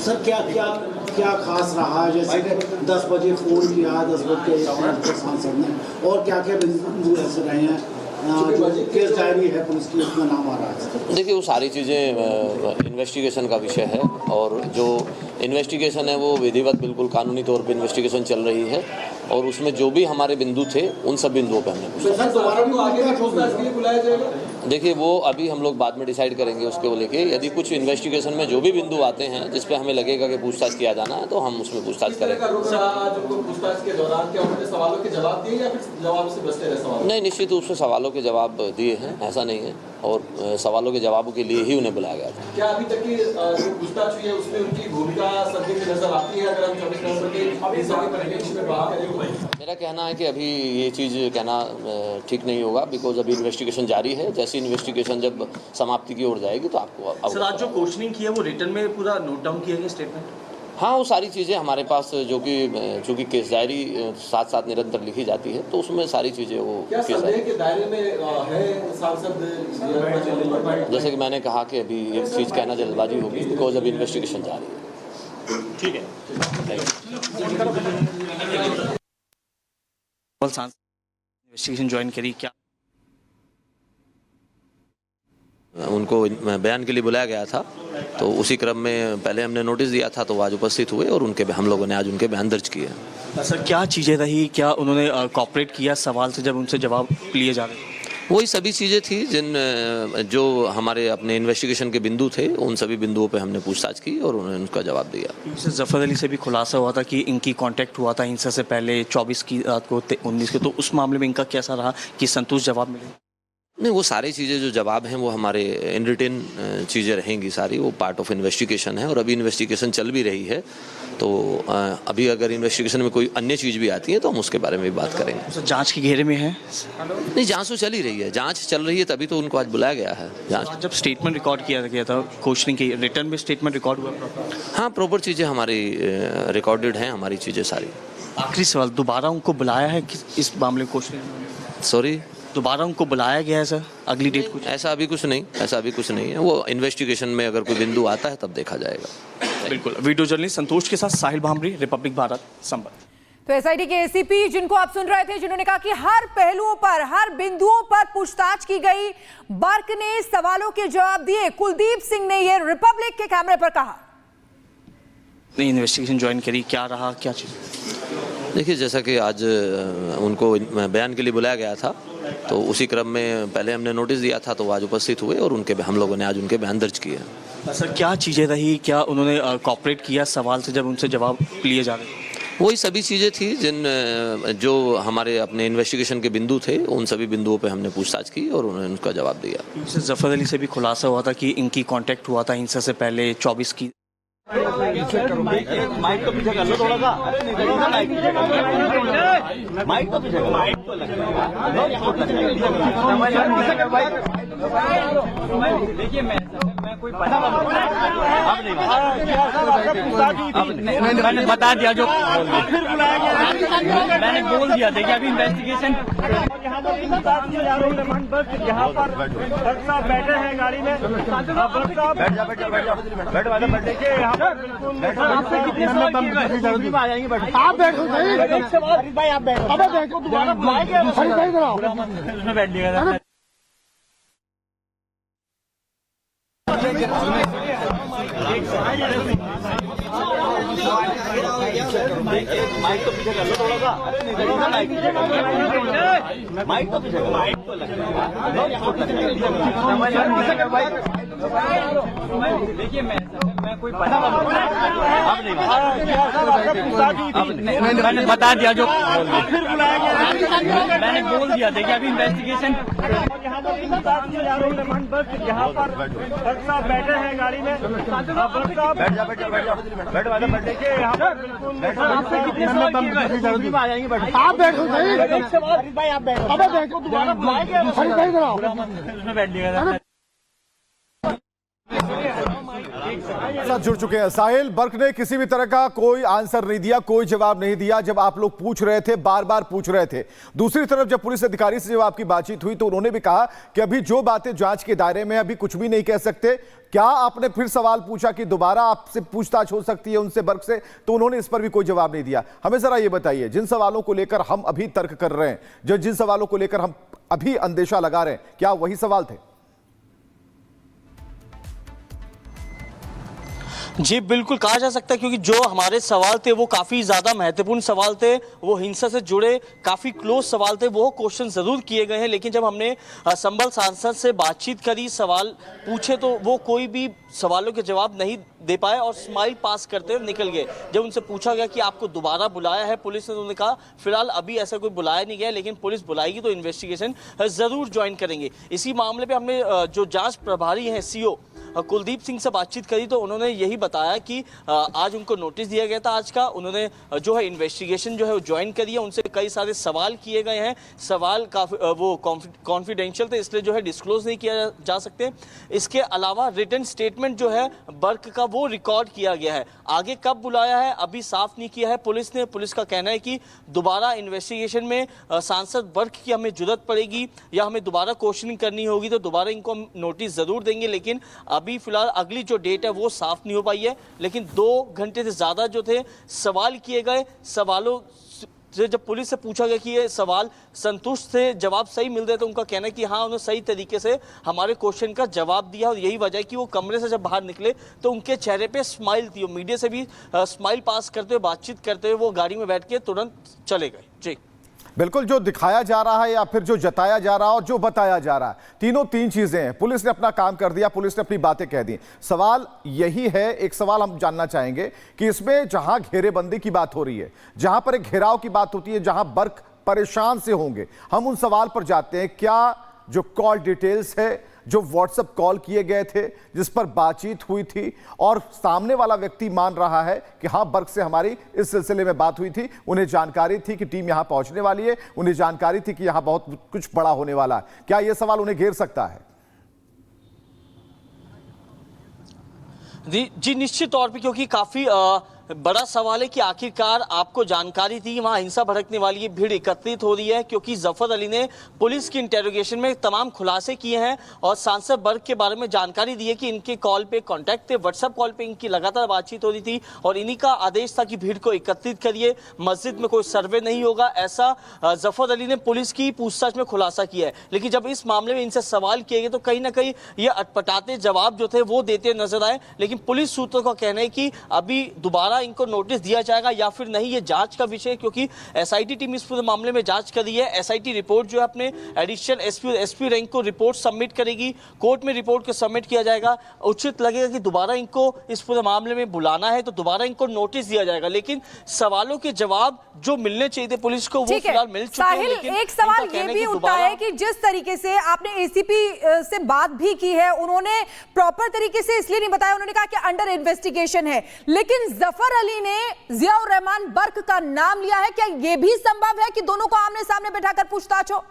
Sir क्या क्या क्या खास रहा, जैसे कि 10 बजे फ़ोन किया, 10 बजे सांसद ने, और क्या क्या बिंदु ऐसे रहे हैं जो केस डायरी है पुलिस की, उसमें नाम आ रहा है? देखिए, वो सारी चीज़ें इन्वेस्टिगेशन का विषय है, और जो इन्वेस्टिगेशन है वो विधिवत बिल्कुल कानूनी तौर पे इन्वेस्टिगेशन चल रही है, और उसमें जो भी हमारे बिंदु थे उन सब बिंदुओं पे हमने देखिए, वो अभी हम लोग बाद में डिसाइड करेंगे उसको लेके। यदि कुछ इन्वेस्टिगेशन में जो भी बिंदु आते हैं जिस पे हमें लगेगा कि पूछताछ किया जाना है, तो हम उसमें पूछताछ करेंगे। पूछताछ के दौरान क्या उन्होंने सवालों के जवाब दिए या फिर जवाब से बचते रहे सवाल? नहीं, निश्चित रूप से सवालों के जवाब दिए हैं, ऐसा नहीं है, और सवालों के जवाबों के लिए ही उन्हें बुलाया गया था। क्या अभी तक की जो पूछताछ हुई है उसमें उनकी भूमिका संदिग्ध नजर आती है? अगर हम 24 नवंबर के परिप्रेक्ष्य में बात करें, मेरा कहना है कि अभी ये चीज़ कहना ठीक नहीं होगा, बिकॉज अभी इन्वेस्टिगेशन जारी है। जैसी इन्वेस्टिगेशन जब समाप्ति की ओर जाएगी तो आपको सर, आज जो क्वेश्चनिंग की है वो रिटर्न में पूरा नोट डाउन किया गया स्टेटमेंट? हाँ, वो सारी चीज़ें हमारे पास जो कि चूँकि केस डायरी साथ साथ निरंतर लिखी जाती है, तो उसमें सारी चीज़ें वो केस के दायरे में है सांसद? जैसे कि मैंने कहा कि अभी एक चीज़ कहना जल्दबाजी होगी, बिकॉज अभी इन्वेस्टिगेशन जारी है। ठीक है, इन्वेस्टिगेशन ज्वाइन करी क्या? उनको बयान के लिए बुलाया गया था, तो उसी क्रम में पहले हमने नोटिस दिया था, तो वो आज उपस्थित हुए और उनके हम लोगों ने आज उनके बयान दर्ज किए। सर, क्या चीज़ें रही, क्या उन्होंने कॉपरेट किया सवाल से जब उनसे जवाब लिए जा रहे? वही सभी चीज़ें थी जो हमारे अपने इन्वेस्टिगेशन के बिंदु थे, उन सभी बिंदुओं पे हमने पूछताछ की और उन्होंने उनका जवाब दिया। जफर अली से भी खुलासा हुआ था कि इनकी कांटेक्ट हुआ था हिंसा से पहले 24 की रात को 19 के, तो उस मामले में इनका कैसा रहा कि संतुष्ट जवाब मिले? नहीं, वो सारी चीज़ें जो जवाब हैं वो हमारे इन रिटन चीज़ें रहेंगी सारी, वो पार्ट ऑफ इन्वेस्टिगेशन है, और अभी इन्वेस्टिगेशन चल भी रही है, तो अभी अगर इन्वेस्टिगेशन में कोई अन्य चीज़ भी आती है तो हम उसके बारे में भी बात करेंगे। तो जांच के घेरे में है? नहीं, जांच तो चल ही रही है, जांच चल रही है, तभी तो उनको आज बुलाया गया है। जांच जब स्टेटमेंट रिकॉर्ड किया गया था क्वेश्चनिंग की, रिटर्न में स्टेटमेंट रिकॉर्ड हुआ? हाँ, प्रॉपर चीज़ें हमारी रिकॉर्डेड हैं, हमारी चीज़ें सारी। आखिरी सवाल, दोबारा उनको बुलाया है कि इस मामले को? सॉरी, दोबारा उनको बुलाया गया है सर, अगली डेट कुछ? ऐसा अभी कुछ नहीं है, वो इन्वेस्टिगेशन में अगर कोई बिंदु आता है तब देखा जाएगा। बिल्कुल। वीडियो जर्नलिस्ट संतोष के साथ साहिल भामरी, रिपब्लिक भारत, संबंध। तो एसआईटी के एसीपी जिनको आप सुन रहे थे, जिन्होंने कहा कि हर पहलुओं पर, हर बिंदुओं पर पूछताछ की गई, बर्क ने सवालों के जवाब दिए। कुलदीप सिंह ने यह रिपब्लिक के कैमरे पर कहा। इन्वेस्टिगेशन ज्वाइन करी, क्या रहा, क्या चीज़? देखिए, जैसा कि आज उनको बयान के लिए बुलाया गया था, तो उसी क्रम में पहले हमने नोटिस दिया था, तो वो आज उपस्थित हुए और हम लोगों ने आज उनके बयान दर्ज किए। सर, क्या चीज़ें रही, क्या उन्होंने कॉपरेट किया सवाल से जब उनसे जवाब लिए जा रहे? वही सभी चीज़ें थी जो हमारे अपने इन्वेस्टिगेशन के बिंदु थे, उन सभी बिंदुओं पे हमने पूछताछ की और उन्होंने उनका जवाब दिया। जफर अली से भी खुलासा हुआ था कि इनकी कांटेक्ट हुआ था हिंसा से पहले 24 की। माइक तो पीछे कर लो थोड़ा सा, माइक तो पीछे देखिए, मैं कोई मैंने बता दिया, जो फिर बुलाया गया, मैंने बोल दिया। देखिए, अभी इन्वेस्टिगेशन यहाँ पर बैठे हैं गाड़ी में, देखिए यहाँ पर आ जाएंगे। आप बैठो भाई, आप बैठो, अब बैठो, दोबारा बैठ लिएगा। माइक तो पीछे कर लो थोड़ा सा, माइक तो पीछे, माइक तो देखिए, मैं कोई मैंने बता दिया, जो फिर बुलाया गया, मैंने बोल दिया। देखिए, अभी इन्वेस्टिगेशन यहाँ पर बैठे हैं गाड़ी में, देखिए यहाँ पर आ जाएंगे। आप बैठो भाई, आप बैठो, अब बैठो, दोबारा बैठ लिएगा। साथ जुड़ चुके हैं। साहिल, बर्क ने किसी भी तरह का कोई आंसर नहीं दिया, कोई जवाब नहीं दिया जब आप लोग पूछ रहे थे, बार बार पूछ रहे थे। दूसरी तरफ जब पुलिस अधिकारी से जब आपकी बातचीत हुई तो उन्होंने भी कहा कि अभी जो बातें जांच के दायरे में, अभी कुछ भी नहीं कह सकते। क्या आपने फिर सवाल पूछा कि दोबारा आपसे पूछताछ हो सकती है उनसे, बर्क से? तो उन्होंने इस पर भी कोई जवाब नहीं दिया। हमें जरा ये बताइए, जिन सवालों को लेकर हम अभी तर्क कर रहे हैं, जिन सवालों को लेकर हम अभी अंदेशा लगा रहे हैं, क्या वही सवाल थे? जी बिल्कुल कहा जा सकता है, क्योंकि जो हमारे सवाल थे वो काफ़ी ज़्यादा महत्वपूर्ण सवाल थे, वो हिंसा से जुड़े काफ़ी क्लोज सवाल थे, वो क्वेश्चन ज़रूर किए गए हैं। लेकिन जब हमने संभल सांसद से बातचीत करी, सवाल पूछे, तो वो कोई भी सवालों के जवाब नहीं दे पाए और स्माइल पास करते हुए निकल गए। जब उनसे पूछा गया कि आपको दोबारा बुलाया है पुलिस ने, तो उन्होंने कहा फिलहाल अभी ऐसा कोई बुलाया नहीं गया, लेकिन पुलिस बुलाएगी तो इन्वेस्टिगेशन ज़रूर ज्वाइन करेंगे। इसी मामले पर हमने जो जाँच प्रभारी हैं CO कुलदीप सिंह से बातचीत करी तो उन्होंने यही बताया कि आज उनको नोटिस दिया गया था आज का। उन्होंने जो है इन्वेस्टिगेशन जो है वो ज्वाइन करी है, उनसे कई सारे सवाल किए गए हैं। सवाल काफी वो कॉन्फिडेंशियल थे, इसलिए जो है डिस्क्लोज नहीं किया जा सकते। इसके अलावा रिटन स्टेटमेंट जो है बर्क का वो रिकॉर्ड किया गया है। आगे कब बुलाया है अभी साफ नहीं किया है पुलिस ने। पुलिस का कहना है कि दोबारा इन्वेस्टिगेशन में सांसद बर्क की हमें जरूरत पड़ेगी या हमें दोबारा क्वेश्चनिंग करनी होगी तो दोबारा इनको हम नोटिस जरूर देंगे। लेकिन अभी फिलहाल अगली जो डेट है वो साफ नहीं हो पाई है। लेकिन 2 घंटे से ज्यादा जो थे सवाल किए गए, सवालों से जब पुलिस से पूछा गया कि ये सवाल संतुष्ट थे, जवाब सही मिल रहे, तो उनका कहना है कि हाँ उन्होंने सही तरीके से हमारे क्वेश्चन का जवाब दिया। और यही वजह है कि वो कमरे से जब बाहर निकले तो उनके चेहरे पे स्माइल थी। मीडिया से भी स्माइल पास करते हुए, बातचीत करते हुए वो गाड़ी में बैठ के तुरंत चले गए। जी बिल्कुल, जो दिखाया जा रहा है या फिर जो जताया जा रहा है और जो बताया जा रहा है, तीनों 3 चीजें हैं। पुलिस ने अपना काम कर दिया, पुलिस ने अपनी बातें कह दी। सवाल यही है, एक सवाल हम जानना चाहेंगे कि इसमें जहां घेरेबंदी की बात हो रही है, जहां पर एक घेराव की बात होती है, जहां बर्क परेशान से होंगे, हम उन सवाल पर जाते हैं। क्या जो कॉल डिटेल्स है, जो व्हाट्सएप कॉल किए गए थे, जिस पर बातचीत हुई थी और सामने वाला व्यक्ति मान रहा है कि हां बर्क से हमारी इस सिलसिले में बात हुई थी, उन्हें जानकारी थी कि टीम यहां पहुंचने वाली है, उन्हें जानकारी थी कि यहां बहुत कुछ बड़ा होने वाला है, क्या यह सवाल उन्हें घेर सकता है? जी निश्चित तौर पे, क्योंकि काफी बड़ा सवाल है कि आखिरकार आपको जानकारी थी वहां हिंसा भड़कने वाली है, भीड़ एकत्रित हो रही है। क्योंकि जफर अली ने पुलिस की इंटेरोगेशन में तमाम खुलासे किए हैं और सांसद बर्क के बारे में जानकारी दी है कि इनके कॉल पे कांटेक्ट थे, व्हाट्सएप कॉल पे इनकी लगातार बातचीत हो रही थी और इन्हीं का आदेश था कि भीड़ को एकत्रित करिए, मस्जिद में कोई सर्वे नहीं होगा, ऐसा जफर अली ने पुलिस की पूछताछ में खुलासा किया है। लेकिन जब इस मामले में इनसे सवाल किए गए तो कहीं ना कहीं ये अटपटाते जवाब जो थे वो देते नजर आए। लेकिन पुलिस सूत्रों का कहना है कि अभी दोबारा इनको नोटिस दिया जाएगा या फिर नहीं, ये जांच का विषय, क्योंकि एसआईटी टीम इस पूरे मामले में जांच कर रही है। एसआईटी रिपोर्ट जो है अपने एडिशनल एसपी और एसपी रैंक को रिपोर्ट सबमिट करेगी, कोर्ट में रिपोर्ट को सबमिट किया जाएगा। उचित लगेगा कि दोबारा इनको इस पूरे मामले में बुलाना है तो दोबारा इनको नोटिस दिया जाएगा। लेकिन सवालों के जवाब जो मिलने चाहिए थे पुलिस को वो फिलहाल मिल चुके हैं। लेकिन एक सवाल ये भी उठता है कि जिस तरीके से आपने एसीपी से बात भी की है, उन्होंने प्रॉपर तरीके से इसलिए नहीं बताया, उन्होंने कहा कि अंडर इन्वेस्टिगेशन है, लेकिन जफर अली ने जियाउर रहमान बर्क का नाम लिया है। क्या यह भी संभव है कि दोनों को आमने सामने बैठाकर पूछताछ हो?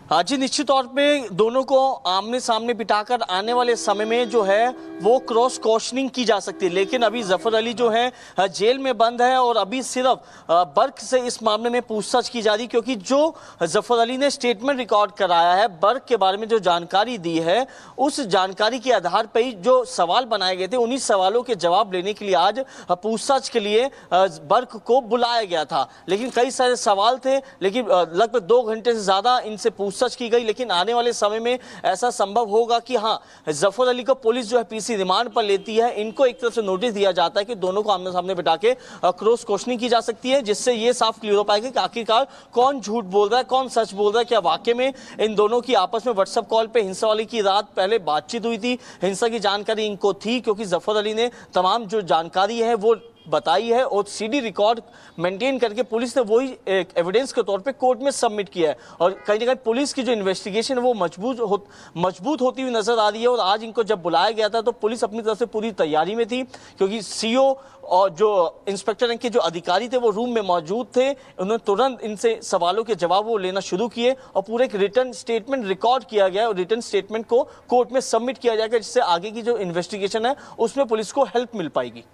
हाँ जी, निश्चित तौर पे दोनों को आमने सामने बिठाकर आने वाले समय में जो है वो क्रॉस क्वेश्चनिंग की जा सकती है। लेकिन अभी जफर अली जो है जेल में बंद है और अभी सिर्फ बर्क से इस मामले में पूछताछ की जा रही, क्योंकि जो जफर अली ने स्टेटमेंट रिकॉर्ड कराया है, बर्क के बारे में जो जानकारी दी है, उस जानकारी के आधार पर ही जो सवाल बनाए गए थे, उन्हीं सवालों के जवाब लेने के लिए आज पूछताछ के लिए बर्क को बुलाया गया था। लेकिन कई सारे सवाल थे, लेकिन लगभग 2 घंटे से ज्यादा इनसे पूछताछ की गई। लेकिन आने वाले समय में ऐसा संभव होगा कि हाँ जफर अली को पुलिस जो है पीसी रिमांड पर लेती है, इनको एक तरफ से नोटिस दिया जाता है कि दोनों को आमने सामने बिठा के क्रॉस क्वेश्चनिंग की जा सकती है, जिससे ये साफ क्लियर हो पाएगा कि आखिरकार कौन झूठ बोल रहा है, कौन सच बोल रहा है। क्या वाकई में इन दोनों की आपस में व्हाट्सएप कॉल पे हिंसा वाली की रात पहले बातचीत हुई थी, हिंसा की जानकारी इनको थी, क्योंकि जफर अली ने तमाम जो जानकारी है वो बताई है और सीडी रिकॉर्ड मेंटेन करके पुलिस ने वही एक एविडेंस के तौर पे कोर्ट में सबमिट किया है। और कहीं ना कहीं पुलिस की जो इन्वेस्टिगेशन है वो मजबूत होती हुई नजर आ रही है। और आज इनको जब बुलाया गया था तो पुलिस अपनी तरफ से पूरी तैयारी में थी, क्योंकि सीओ और जो इंस्पेक्टर रैंक के जो अधिकारी थे वो रूम में मौजूद थे। उन्होंने तुरंत इनसे सवालों के जवाब वो लेना शुरू किए और पूरे एक रिटर्न स्टेटमेंट रिकॉर्ड किया गया और रिटर्न स्टेटमेंट को कोर्ट में सबमिट किया जाएगा, जिससे आगे की जो इन्वेस्टिगेशन है उसमें पुलिस को हेल्प मिल पाएगी।